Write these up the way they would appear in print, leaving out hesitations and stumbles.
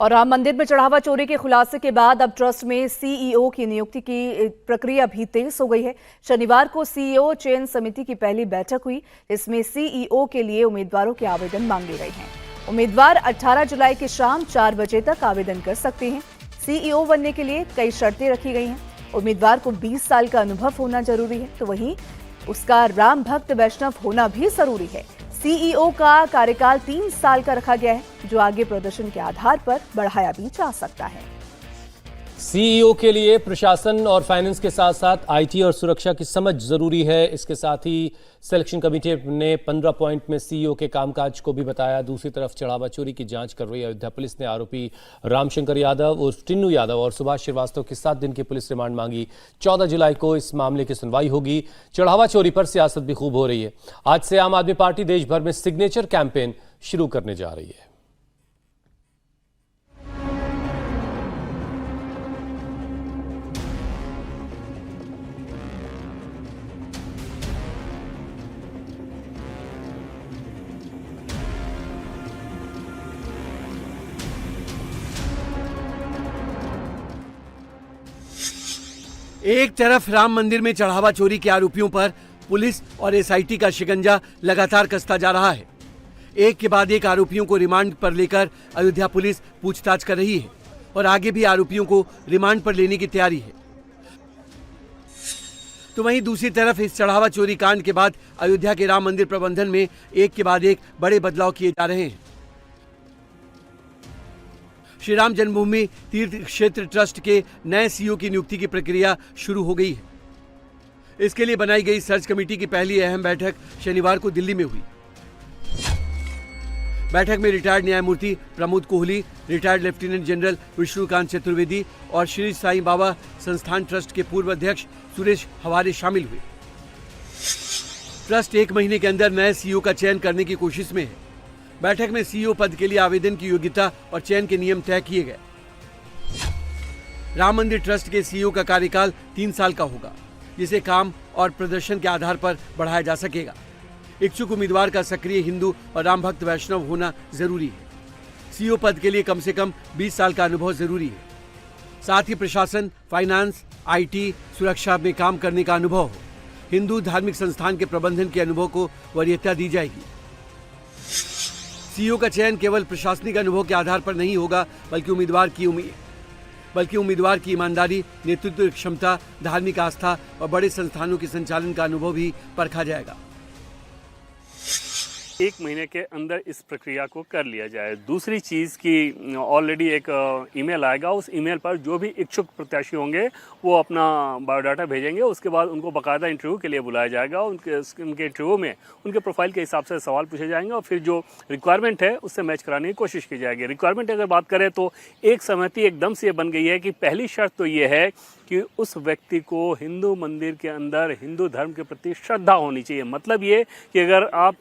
और राम मंदिर में चढ़ावा चोरी के खुलासे के बाद अब ट्रस्ट में सीईओ की नियुक्ति की प्रक्रिया भी तेज हो गई है। शनिवार को सीईओ चयन समिति की पहली बैठक हुई। इसमें सीईओ के लिए उम्मीदवारों के आवेदन मांगे गए हैं। उम्मीदवार 18 जुलाई की शाम 4 बजे तक आवेदन कर सकते हैं। सीईओ बनने के लिए कई शर्तें रखी गई हैं। उम्मीदवार को 20 साल का अनुभव होना जरूरी है, तो वहीं उसका राम भक्त वैष्णव होना भी जरूरी है। सीईओ का कार्यकाल 3 साल का रखा गया है, जो आगे प्रदर्शन के आधार पर बढ़ाया भी जा सकता है। सीईओ के लिए प्रशासन और फाइनेंस के साथ साथ आईटी और सुरक्षा की समझ जरूरी है। इसके साथ ही सिलेक्शन कमेटी ने 15 पॉइंट में सीईओ के कामकाज को भी बताया। दूसरी तरफ चढ़ावा चोरी की जांच कर रही अयोध्या पुलिस ने आरोपी रामशंकर यादव उर्फ टिन्नू यादव और सुभाष श्रीवास्तव की 7 दिन की पुलिस रिमांड मांगी। 14 जुलाई को इस मामले की सुनवाई होगी। चढ़ावा चोरी पर सियासत भी खूब हो रही है। आज से आम आदमी पार्टी देश भर में सिग्नेचर कैंपेन शुरू करने जा रही है। एक तरफ राम मंदिर में चढ़ावा चोरी के आरोपियों पर पुलिस और एसआईटी का शिकंजा लगातार कसता जा रहा है। एक के बाद एक आरोपियों को रिमांड पर लेकर अयोध्या पुलिस पूछताछ कर रही है और आगे भी आरोपियों को रिमांड पर लेने की तैयारी है। तो वहीं दूसरी तरफ इस चढ़ावा चोरी कांड के बाद अयोध्या के राम मंदिर प्रबंधन में एक के बाद एक बड़े बदलाव किए जा रहे हैं। श्री राम जन्मभूमि तीर्थ क्षेत्र ट्रस्ट के नए सीईओ की नियुक्ति की प्रक्रिया शुरू हो गई है। इसके लिए बनाई गई सर्च कमेटी की पहली अहम बैठक शनिवार को दिल्ली में हुई। बैठक में रिटायर्ड न्यायमूर्ति Pramod Kohli, retired lieutenant general Vishnukant Chaturvedi और श्री साईं बाबा संस्थान ट्रस्ट के पूर्व अध्यक्ष सुरेश हवारे शामिल हुए। ट्रस्ट 1 महीने के अंदर नए सीईओ का चयन करने की कोशिश में है। बैठक में सीईओ पद के लिए आवेदन की योग्यता और चयन के नियम तय किए गए। राम मंदिर ट्रस्ट के सीईओ का कार्यकाल 3 साल का होगा, जिसे काम और प्रदर्शन के आधार पर बढ़ाया जा सकेगा। इच्छुक उम्मीदवार का सक्रिय हिंदू और राम भक्त वैष्णव होना जरूरी है। सीईओ पद के लिए कम से कम 20 साल का अनुभव जरूरी है। साथ ही प्रशासन, फाइनेंस, आईटी, सुरक्षा में काम करने का अनुभव हो। हिंदू धार्मिक संस्थान के प्रबंधन के अनुभव को वरीयता दी जाएगी। सीईओ का चयन केवल प्रशासनिक अनुभव के आधार पर नहीं होगा, बल्कि उम्मीदवार की ईमानदारी, नेतृत्व क्षमता, धार्मिक आस्था और बड़े संस्थानों के संचालन का अनुभव भी परखा जाएगा। 1 महीने के अंदर इस प्रक्रिया को कर लिया जाए। दूसरी चीज़ की ऑलरेडी एक ईमेल आएगा। उस ईमेल पर जो भी इच्छुक प्रत्याशी होंगे वो अपना बायोडाटा भेजेंगे। उसके बाद उनको बाकायदा इंटरव्यू के लिए बुलाया जाएगा। उनके इंटरव्यू में उनके प्रोफाइल के हिसाब से सवाल पूछे जाएंगे और फिर जो रिक्वायरमेंट है उससे मैच कराने की कोशिश की जाएगी। रिक्वायरमेंट अगर बात करें तो एक सहमति एकदम से बन गई है कि पहली शर्त तो ये है कि उस व्यक्ति को हिंदू मंदिर के अंदर हिंदू धर्म के प्रति श्रद्धा होनी चाहिए। मतलब ये कि अगर आप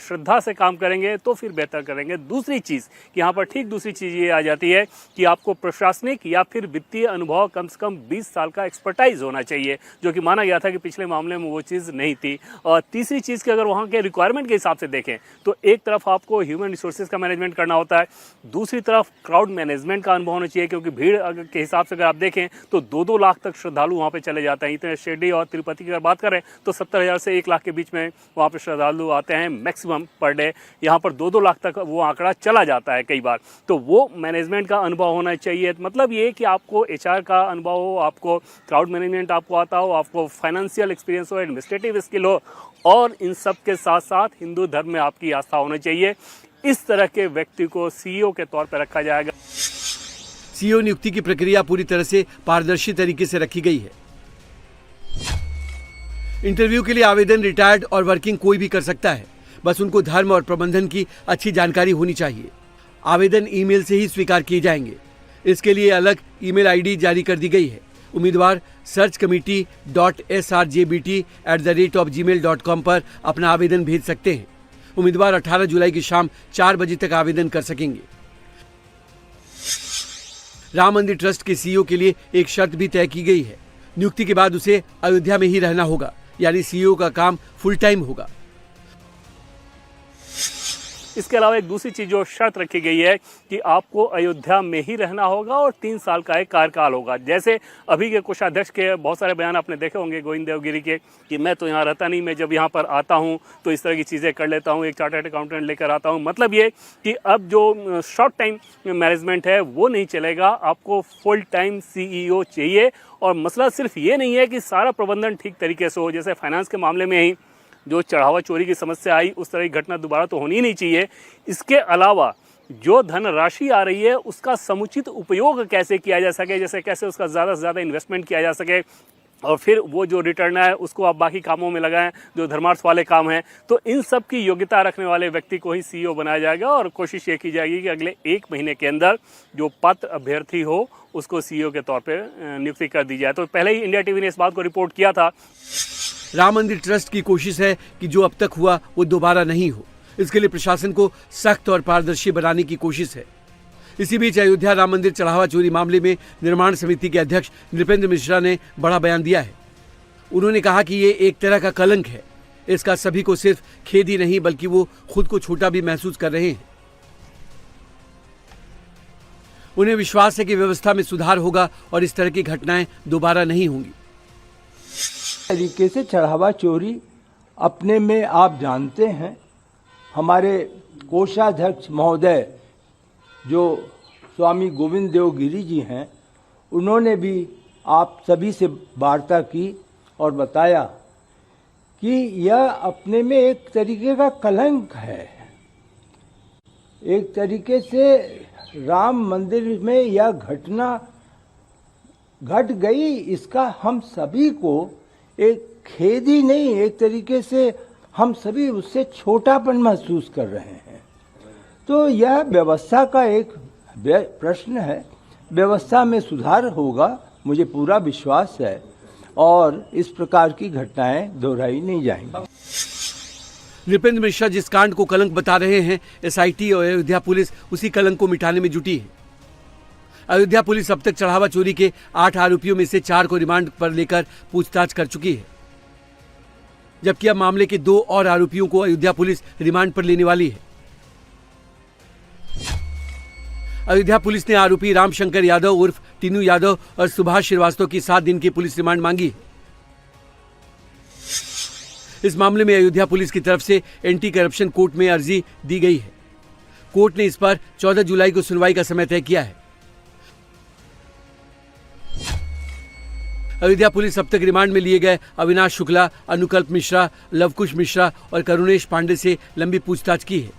श्रद्धा से काम करेंगे तो फिर बेहतर करेंगे। दूसरी चीज़ कि यहाँ पर ठीक दूसरी चीज़ ये आ जाती है कि आपको प्रशासनिक या फिर वित्तीय अनुभव कम से कम 20 साल का एक्सपर्टाइज होना चाहिए, जो कि माना गया था कि पिछले मामले में वो चीज़ नहीं थी। और तीसरी चीज़ कि अगर वहाँ के रिक्वायरमेंट के हिसाब से देखें तो एक तरफ आपको ह्यूमन रिसोर्सेज का मैनेजमेंट करना होता है, दूसरी तरफ क्राउड मैनेजमेंट का अनुभव होना चाहिए, क्योंकि भीड़ के हिसाब से अगर आप देखें तो 2-2 लाख तक श्रद्धालु वहाँ पे चले जाते हैं। इतने शिरडी और तिरुपति की अगर बात करें तो 70,000 से 1 लाख के बीच में वहाँ पे श्रद्धालु आते हैं मैक्सिमम पर डे। यहाँ पर 2-2 लाख तक वो आंकड़ा चला जाता है कई बार। तो वो मैनेजमेंट का अनुभव होना चाहिए। मतलब ये कि आपको एचआर का अनुभव हो, आपको क्राउड मैनेजमेंट आपको आता हो, आपको फाइनेंशियल एक्सपीरियंस हो, एडमिनिस्ट्रेटिव स्किल हो, और इन सब के साथ साथ हिंदू धर्म में आपकी आस्था होनी चाहिए। इस तरह के व्यक्ति को सीईओ के तौर पर रखा जाएगा। सीईओ नियुक्ति की प्रक्रिया पूरी तरह से पारदर्शी तरीके से रखी गई है। इंटरव्यू के लिए आवेदन रिटायर्ड और वर्किंग कोई भी कर सकता है, बस उनको धर्म और प्रबंधन की अच्छी जानकारी होनी चाहिए। आवेदन ईमेल से ही स्वीकार किए जाएंगे। इसके लिए अलग ईमेल आईडी जारी कर दी गई है। उम्मीदवार searchcommittee.srjbt@gmail.com पर अपना आवेदन भेज सकते हैं। उम्मीदवार 18 जुलाई की शाम 4 बजे तक आवेदन कर सकेंगे। राम मंदिर ट्रस्ट के सीईओ के लिए एक शर्त भी तय की गई है। नियुक्ति के बाद उसे अयोध्या में ही रहना होगा, यानी सीईओ का काम फुल टाइम होगा। इसके अलावा एक दूसरी चीज़ जो शर्त रखी गई है कि आपको अयोध्या में ही रहना होगा और 3 साल का एक कार्यकाल होगा। जैसे अभी के कोषाध्यक्ष के बहुत सारे बयान आपने देखे होंगे गोविंद देवगिरी के कि मैं तो यहाँ रहता नहीं, मैं जब यहाँ पर आता हूँ तो इस तरह की चीज़ें कर लेता हूँ, एक चार्टर्ड अकाउंटेंट लेकर आता हूँ। मतलब ये कि अब जो शॉर्ट टाइम मैनेजमेंट है वो नहीं चलेगा, आपको फुल टाइम CEO चाहिए। और मसला सिर्फ ये नहीं है कि सारा प्रबंधन ठीक तरीके से हो, जैसे फाइनेंस के मामले में ही जो चढ़ावा चोरी की समस्या आई उस तरह की घटना दोबारा तो होनी ही नहीं चाहिए। इसके अलावा जो धन राशि आ रही है उसका समुचित उपयोग कैसे किया जा सके, जैसे कैसे उसका ज़्यादा से ज़्यादा इन्वेस्टमेंट किया जा सके और फिर वो जो रिटर्न है उसको आप बाकी कामों में लगाएं जो धर्मार्थ वाले काम हैं। तो इन सब की योग्यता रखने वाले व्यक्ति को ही CEO बनाया जाएगा और कोशिश ये की जाएगी कि अगले 1 महीने के अंदर जो पात्र अभ्यर्थी हो उसको CEO के तौर पर नियुक्ति कर दी जाए। तो पहले ही इंडिया टीवी ने इस बात को रिपोर्ट किया था। राम मंदिर ट्रस्ट की कोशिश है कि जो अब तक हुआ वो दोबारा नहीं हो। इसके लिए प्रशासन को सख्त और पारदर्शी बनाने की कोशिश है। इसी बीच अयोध्या राम मंदिर चढ़ावा चोरी मामले में निर्माण समिति के अध्यक्ष नृपेंद्र मिश्रा ने बड़ा बयान दिया है। उन्होंने कहा कि ये एक तरह का कलंक है। इसका सभी को सिर्फ खेद ही नहीं बल्कि वो खुद को छोटा भी महसूस कर रहे हैं। उन्हें विश्वास है कि व्यवस्था में सुधार होगा और इस तरह की घटनाएं दोबारा नहीं होंगी। तरीके से चढ़ावा चोरी अपने में आप जानते हैं, हमारे कोषाध्यक्ष महोदय जो स्वामी गोविंद देवगिरी जी हैं, उन्होंने भी आप सभी से वार्ता की और बताया कि यह अपने में एक तरीके का कलंक है। एक तरीके से राम मंदिर में यह घटना घट गई, इसका हम सभी को एक खेद ही नहीं, एक तरीके से हम सभी उससे छोटापन महसूस कर रहे हैं। तो यह व्यवस्था का एक प्रश्न है। व्यवस्था में सुधार होगा, मुझे पूरा विश्वास है, और इस प्रकार की घटनाएं दोहराई नहीं जाएंगी। नृपेंद्र मिश्रा जिस कांड को कलंक बता रहे हैं, SIT और अयोध्या पुलिस उसी कलंक को मिटाने में जुटी है। अयोध्या पुलिस अब तक चढ़ावा चोरी के 8 आरोपियों में से 4 को रिमांड पर लेकर पूछताछ कर चुकी है, जबकि अब मामले के 2 और आरोपियों को अयोध्या पुलिस रिमांड पर लेने वाली है। अयोध्या पुलिस ने आरोपी रामशंकर यादव उर्फ टीनू यादव और सुभाष श्रीवास्तव की 7 दिन की पुलिस रिमांड मांगी है। इस मामले में अयोध्या पुलिस की तरफ से एंटी करप्शन कोर्ट में अर्जी दी गई है। कोर्ट ने इस पर 14 जुलाई को सुनवाई का समय तय किया है। अयोध्या पुलिस अब तक रिमांड में लिए गए अविनाश शुक्ला, अनुकल्प मिश्रा, लवकुश मिश्रा और करुणेश पांडे से लंबी पूछताछ की है।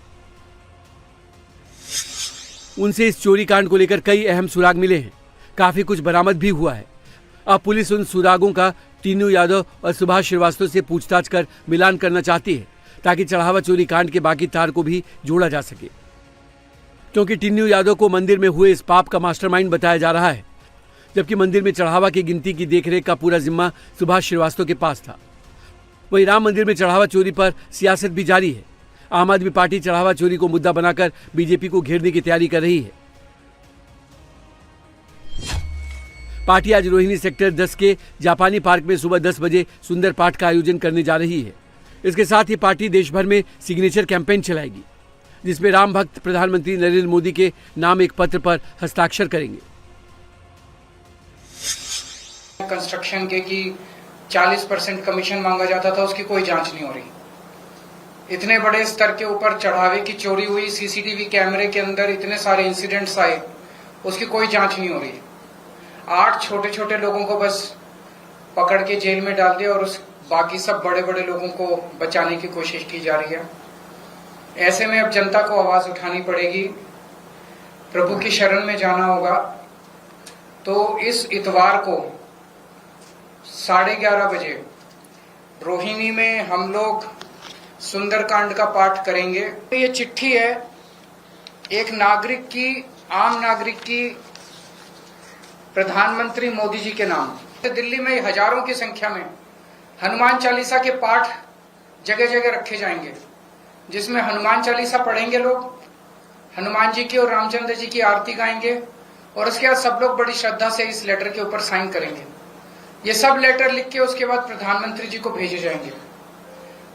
उनसे इस चोरी कांड को लेकर कई अहम सुराग मिले हैं, काफी कुछ बरामद भी हुआ है। अब पुलिस उन सुरागों का टीनू यादव और सुभाष श्रीवास्तव से पूछताछ कर मिलान करना चाहती है, ताकि चढ़ावा चोरी कांड के बाकी तार को भी जोड़ा जा सके। क्योंकि टीनू यादव को मंदिर में हुए इस पाप का मास्टरमाइंड बताया जा रहा है, जबकि मंदिर में चढ़ावा की गिनती की देखरेख का पूरा जिम्मा सुभाष श्रीवास्तव के पास था। वहीं राम मंदिर में चढ़ावा चोरी पर सियासत भी जारी है। आम आदमी पार्टी चढ़ावा चोरी को मुद्दा बनाकर बीजेपी को घेरने की तैयारी कर रही है। पार्टी आज रोहिणी सेक्टर 10 के जापानी पार्क में सुबह 10 बजे सुंदर पाठ का आयोजन करने जा रही है। इसके साथ ही पार्टी देश भर में सिग्नेचर कैंपेन चलाएगी, जिसमें राम भक्त प्रधानमंत्री नरेंद्र मोदी के नाम एक पत्र पर हस्ताक्षर करेंगे। कंस्ट्रक्शन के की 40% कमीशन मांगा जाता था, उसकी कोई जांच नहीं हो रही। इतने बड़े स्तर के ऊपर चढ़ावे की चोरी हुई, CCTV कैमरे के अंदर इतने सारे इंसिडेंट्स आए, उसकी कोई जांच नहीं हो रही। 8 छोटे छोटे लोगों को बस पकड़ के जेल में डाल दिया और उस बाकी सब बड़े बड़े लोगों को बचाने की कोशिश की जा रही है। ऐसे में अब जनता को आवाज उठानी पड़ेगी, प्रभु की शरण में जाना होगा। तो इस इतवार को 11:30 बजे रोहिणी में हम लोग सुंदरकांड का पाठ करेंगे। ये चिट्ठी है एक नागरिक की, आम नागरिक की, प्रधानमंत्री मोदी जी के नाम। दिल्ली में हजारों की संख्या में हनुमान चालीसा के पाठ जगह जगह रखे जाएंगे, जिसमें हनुमान चालीसा पढ़ेंगे लोग, हनुमान जी की और रामचंद्र जी की आरती गाएंगे और उसके बाद सब लोग बड़ी श्रद्धा से इस लेटर के ऊपर साइन करेंगे। ये सब लेटर लिख के उसके बाद प्रधानमंत्री जी को भेजे जाएंगे।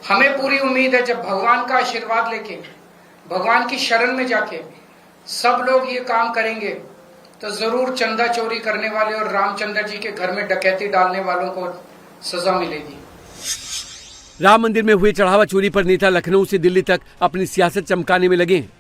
हमें पूरी उम्मीद है जब भगवान का आशीर्वाद लेके भगवान की शरण में जाके सब लोग ये काम करेंगे तो जरूर चंदा चोरी करने वाले और रामचंद्र जी के घर में डकैती डालने वालों को सजा मिलेगी। राम मंदिर में हुए चढ़ावा चोरी पर नेता लखनऊ से दिल्ली तक अपनी सियासत चमकाने में लगे हैं।